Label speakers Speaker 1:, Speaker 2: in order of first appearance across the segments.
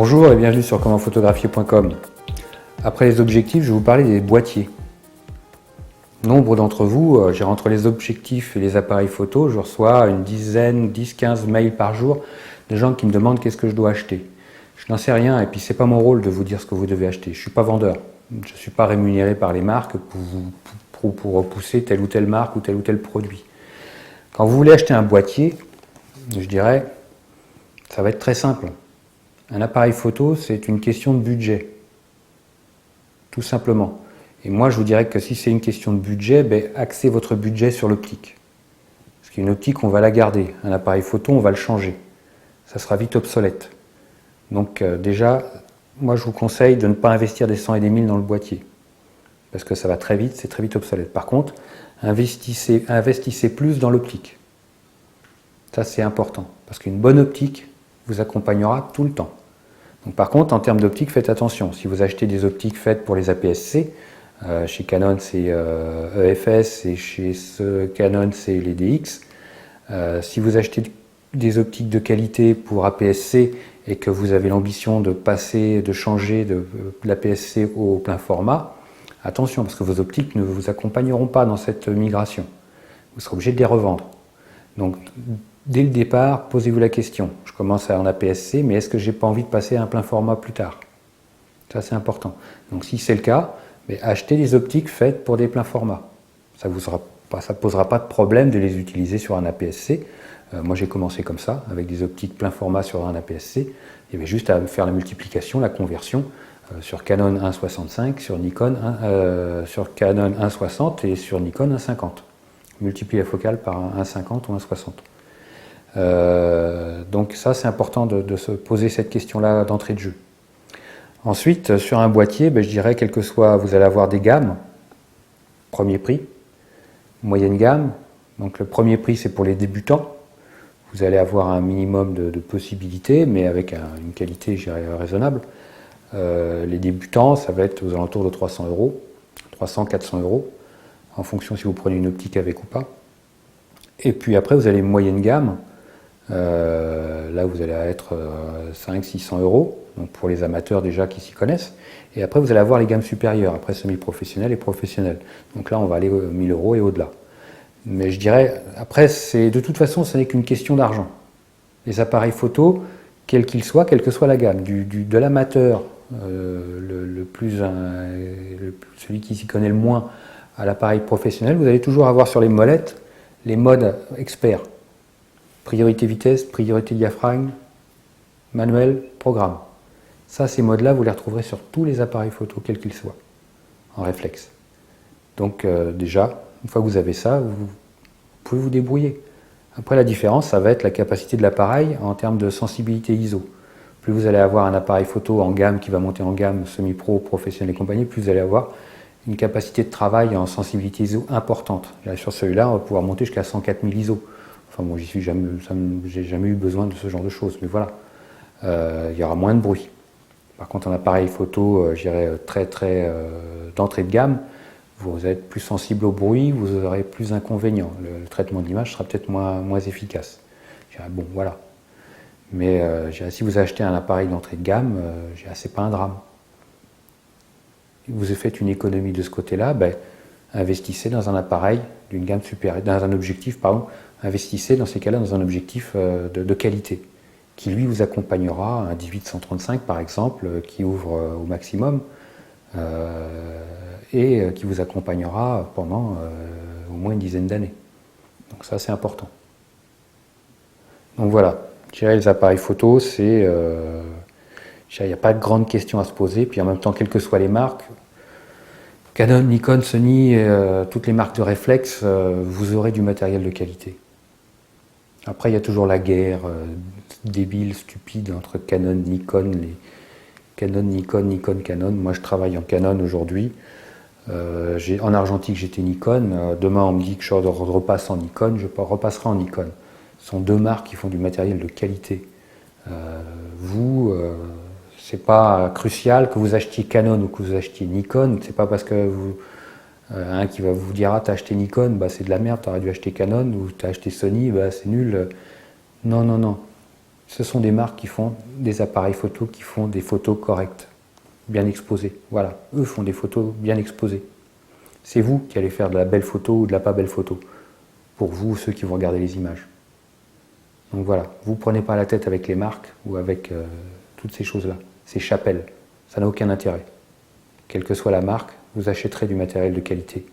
Speaker 1: Bonjour et bienvenue sur commentphotographier.com. Après les objectifs, je vais vous parler des boîtiers. Nombre d'entre vous, entre les objectifs et les appareils photo, je reçois une dizaine, 10-15 mails par jour de gens qui me demandent qu'est-ce que je dois acheter. Je n'en sais rien et puis c'est pas mon rôle de vous dire ce que vous devez acheter. Je ne suis pas vendeur. Je ne suis pas rémunéré par les marques pour repousser telle ou telle marque ou tel produit. Quand vous voulez acheter un boîtier, je dirais, ça va être très simple. Un appareil photo, c'est une question de budget. Tout simplement. Et moi, je vous dirais que si c'est une question de budget, axez votre budget sur l'optique. Parce qu'une optique, on va la garder. Un appareil photo, on va le changer. Ça sera vite obsolète. Donc déjà, moi, je vous conseille de ne pas investir des 100 et des 1000 dans le boîtier. Parce que ça va très vite, c'est très vite obsolète. Par contre, investissez plus dans l'optique. Ça, c'est important. Parce qu'une bonne optique vous accompagnera tout le temps. Donc, par contre, en termes d'optique, faites attention. Si vous achetez des optiques faites pour les APS-C, chez Canon c'est EFS et chez Canon c'est les DX. Si vous achetez des optiques de qualité pour APS-C et que vous avez l'ambition de changer de l'APS-C au plein format, attention parce que vos optiques ne vous accompagneront pas dans cette migration. Vous serez obligé de les revendre. Donc, dès le départ, posez-vous la question. Je commence en APS-C, mais est-ce que j'ai pas envie de passer à un plein format plus tard? Ça, c'est important. Donc, si c'est le cas, achetez des optiques faites pour des pleins formats. Ça ne posera pas de problème de les utiliser sur un APS-C. Moi, j'ai commencé comme ça, avec des optiques plein format sur un APS-C. Il y avait juste à faire la multiplication, la conversion sur Canon 1.65, sur Canon 1.60 et sur Nikon 1.50. Multiplier la focale par 1.50 ou 1.60. Donc ça, c'est important de se poser cette question-là d'entrée de jeu. Ensuite, sur un boîtier, je dirais, quel que soit, vous allez avoir des gammes. Premier prix, moyenne gamme. Donc le premier prix, c'est pour les débutants. Vous allez avoir un minimum de possibilités, mais avec une qualité, je dirais, raisonnable. Les débutants, ça va être aux alentours de 300 €, 300-400 €, en fonction si vous prenez une optique avec ou pas. Et puis après, vous avez moyenne gamme. Là, vous allez être 500-600 €, donc pour les amateurs déjà qui s'y connaissent. Et après, vous allez avoir les gammes supérieures, après semi-professionnel et professionnel. Donc là, on va aller 1000 € et au-delà. Mais je dirais, après, de toute façon, ce n'est qu'une question d'argent. Les appareils photo, quels qu'ils soient, quelle que soit la gamme, de l'amateur, celui qui s'y connaît le moins, à l'appareil professionnel, vous allez toujours avoir sur les molettes les modes experts. Priorité vitesse, priorité diaphragme, manuel, programme. Ça, ces modes-là, vous les retrouverez sur tous les appareils photo, quels qu'ils soient, en réflexe. Donc déjà, une fois que vous avez ça, vous pouvez vous débrouiller. Après, la différence, ça va être la capacité de l'appareil en termes de sensibilité ISO. Plus vous allez avoir un appareil photo en gamme qui va monter en gamme, semi-pro, professionnel et compagnie, plus vous allez avoir une capacité de travail en sensibilité ISO importante. Sur celui-là, on va pouvoir monter jusqu'à 104 000 ISO. Enfin bon, j'ai jamais eu besoin de ce genre de choses, mais voilà. Il y aura moins de bruit. Par contre, un appareil photo, je dirais, très d'entrée de gamme, vous êtes plus sensible au bruit, vous aurez plus d'inconvénients. Le traitement d'image sera peut-être moins efficace. Je dirais, bon, voilà. Mais si vous achetez un appareil d'entrée de gamme, c'est pas un drame. Vous faites une économie de ce côté-là, investissez dans un appareil d'une gamme supérieure, dans un objectif, investissez dans ces cas-là dans un objectif de qualité, qui lui vous accompagnera, un 18-135 par exemple, qui ouvre au maximum, et qui vous accompagnera pendant au moins une dizaine d'années. Donc ça, c'est important. Donc voilà, je dirais les appareils photo, il n'y a pas de grandes questions à se poser, puis en même temps, quelles que soient les marques, Canon, Nikon, Sony, toutes les marques de réflexe, vous aurez du matériel de qualité. Après, il y a toujours la guerre débile, stupide entre Canon, Nikon, Canon, Nikon, Nikon, Canon. Moi, je travaille en Canon aujourd'hui. En argentique, j'étais Nikon. Demain, on me dit que je repasse en Nikon, je repasserai en Nikon. Ce sont deux marques qui font du matériel de qualité. C'est pas crucial que vous achetiez Canon ou que vous achetiez Nikon. C'est pas parce que un qui va vous dire « Ah, t'as acheté Nikon, c'est de la merde, t'aurais dû acheter Canon » ou « T'as acheté Sony, c'est nul ». Non. Ce sont des marques qui font des appareils photo, qui font des photos correctes, bien exposées. Voilà, eux font des photos bien exposées. C'est vous qui allez faire de la belle photo ou de la pas belle photo, pour vous, ceux qui vont regarder les images. Donc voilà, vous ne prenez pas la tête avec les marques ou avec toutes ces choses-là. Ces chapelles, ça n'a aucun intérêt. Quelle que soit la marque, vous achèterez du matériel de qualité.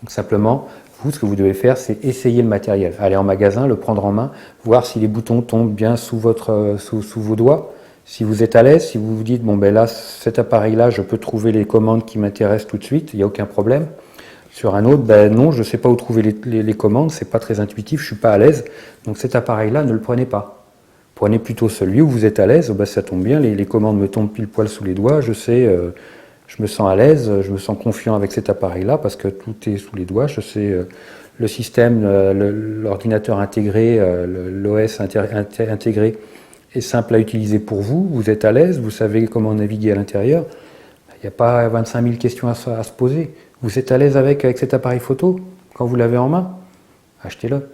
Speaker 1: Donc simplement, vous, ce que vous devez faire, c'est essayer le matériel. Aller en magasin, le prendre en main, voir si les boutons tombent bien sous vos doigts. Si vous êtes à l'aise, si vous vous dites, bon ben là, cet appareil-là, je peux trouver les commandes qui m'intéressent tout de suite, il n'y a aucun problème. Sur un autre, ben non, je ne sais pas où trouver les commandes, c'est pas très intuitif, je ne suis pas à l'aise. Donc cet appareil-là, ne le prenez pas. Prenez plutôt celui où vous êtes à l'aise, ben ça tombe bien, les commandes me tombent pile poil sous les doigts, je sais, je me sens à l'aise, je me sens confiant avec cet appareil-là parce que tout est sous les doigts, je sais le système, l'ordinateur intégré, l'OS intégré est simple à utiliser pour vous, vous êtes à l'aise, vous savez comment naviguer à l'intérieur, il n'y a pas 25 000 questions à se poser. Vous êtes à l'aise avec cet appareil photo quand vous l'avez en main? Achetez-le.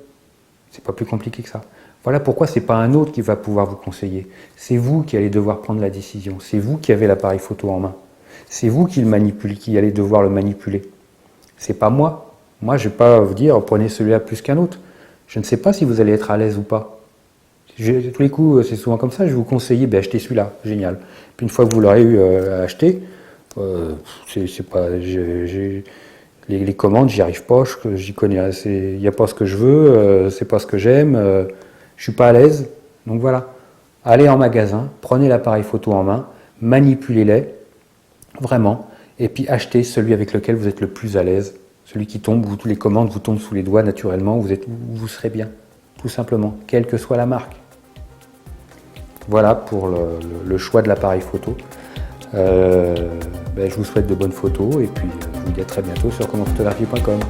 Speaker 1: C'est pas plus compliqué que ça. Voilà pourquoi c'est pas un autre qui va pouvoir vous conseiller. C'est vous qui allez devoir prendre la décision. C'est vous qui avez l'appareil photo en main. C'est vous qui le manipulez, qui allez devoir le manipuler. C'est pas moi. Moi, je vais pas vous dire prenez celui-là plus qu'un autre. Je ne sais pas si vous allez être à l'aise ou pas. Tous les coups, c'est souvent comme ça. Je vais vous conseiller, ben, achetez celui-là, génial. Puis une fois que vous l'aurez eu à acheter, c'est pas, les commandes, j'y arrive pas, j'y connais assez, il n'y a pas ce que je veux, c'est pas ce que j'aime, je suis pas à l'aise. Donc voilà, allez en magasin, prenez l'appareil photo en main, manipulez-les, vraiment, et puis achetez celui avec lequel vous êtes le plus à l'aise, celui qui tombe, où toutes les commandes vous tombent sous les doigts naturellement, vous serez bien, tout simplement, quelle que soit la marque. Voilà pour le choix de l'appareil photo. Je vous souhaite de bonnes photos et puis je vous dis à très bientôt sur commentphotography.com.